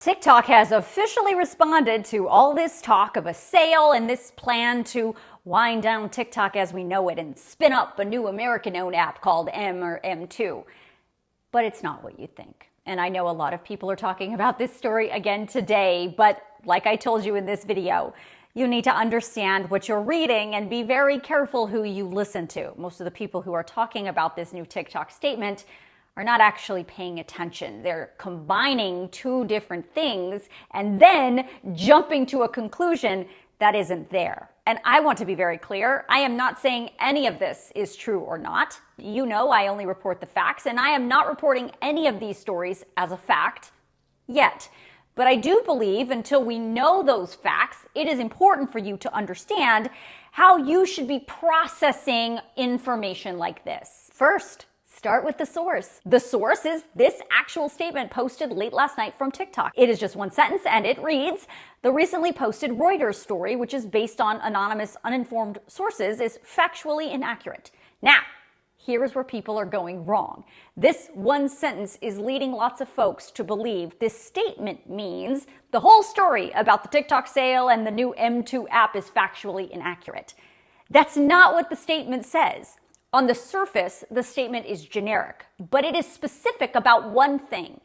TikTok has officially responded to all this talk of a sale and this plan to wind down TikTok as we know it and spin up a new American-owned app called M or M2. But it's not what you think. And I know a lot of people are talking about this story again today, but like I told you in this video, you need to understand what you're reading and be very careful who you listen to. Most of the people who are talking about this new TikTok statement are not actually paying attention. They're combining two different things and then jumping to a conclusion that isn't there. And I want to be very clear. I am not saying any of this is true or not. You know, I only report the facts, and I am not reporting any of these stories as a fact yet. But I do believe until we know those facts, it is important for you to understand how you should be processing information like this. First, start with the source. The source is this actual statement posted late last night from TikTok. It is just one sentence and it reads, "The recently posted Reuters story, which is based on anonymous, uninformed sources, is factually inaccurate." Now, here is where people are going wrong. This one sentence is leading lots of folks to believe this statement means the whole story about the TikTok sale and the new M2 app is factually inaccurate. That's not what the statement says. On the surface, the statement is generic, but it is specific about one thing.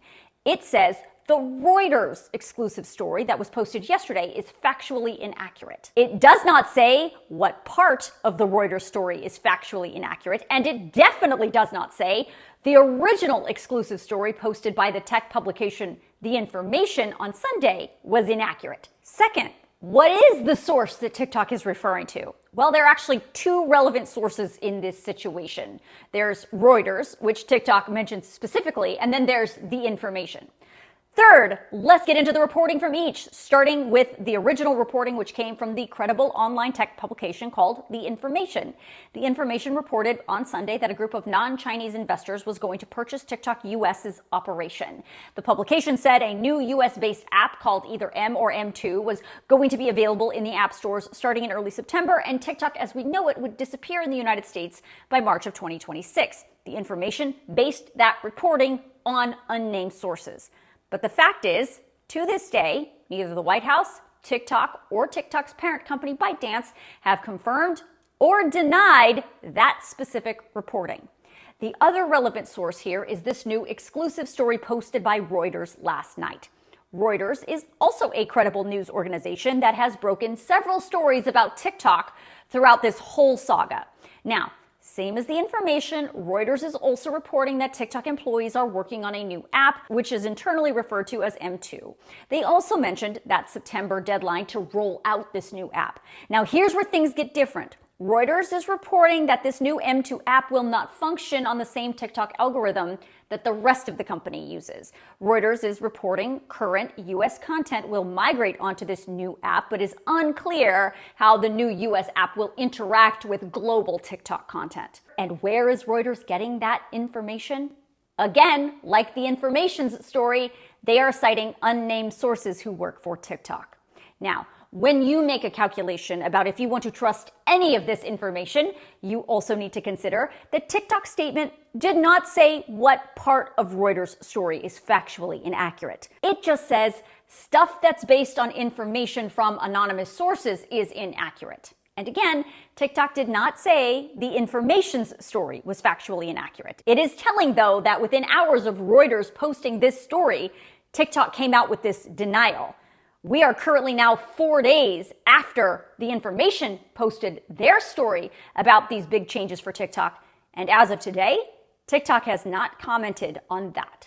It says the Reuters exclusive story that was posted yesterday is factually inaccurate. It does not say what part of the Reuters story is factually inaccurate, and it definitely does not say the original exclusive story posted by the tech publication The Information on Sunday was inaccurate. Second, what is the source that TikTok is referring to? Well, there are actually two relevant sources in this situation. There's Reuters, which TikTok mentions specifically, and then there's The Information. Third, let's get into the reporting from each, starting with the original reporting, which came from the credible online tech publication called The Information. The Information reported on Sunday that a group of non-Chinese investors was going to purchase TikTok US's operation. The publication said a new US-based app called either M or M2 was going to be available in the app stores starting in early September, and TikTok as we know it would disappear in the United States by March of 2026. The Information based that reporting on unnamed sources. But the fact is, to this day, neither the White House, TikTok, or TikTok's parent company ByteDance have confirmed or denied that specific reporting. The other relevant source here is this new exclusive story posted by Reuters last night. Reuters is also a credible news organization that has broken several stories about TikTok throughout this whole saga. Now, same as The Information, Reuters is also reporting that TikTok employees are working on a new app, which is internally referred to as M2. They also mentioned that September deadline to roll out this new app. Now, here's where things get different. Reuters is reporting that this new M2 app will not function on the same TikTok algorithm that the rest of the company uses. Reuters is reporting current US content will migrate onto this new app, but is unclear how the new US app will interact with global TikTok content. And where is Reuters getting that information? Again, like The Information's story, they are citing unnamed sources who work for TikTok. Now, when you make a calculation about if you want to trust any of this information, you also need to consider that TikTok's statement did not say what part of Reuters' story is factually inaccurate. It just says stuff that's based on information from anonymous sources is inaccurate. And again, TikTok did not say The Information's story was factually inaccurate. It is telling, though, that within hours of Reuters posting this story, TikTok came out with this denial. We are currently now 4 days after The Information posted their story about these big changes for TikTok. And as of today, TikTok has not commented on that.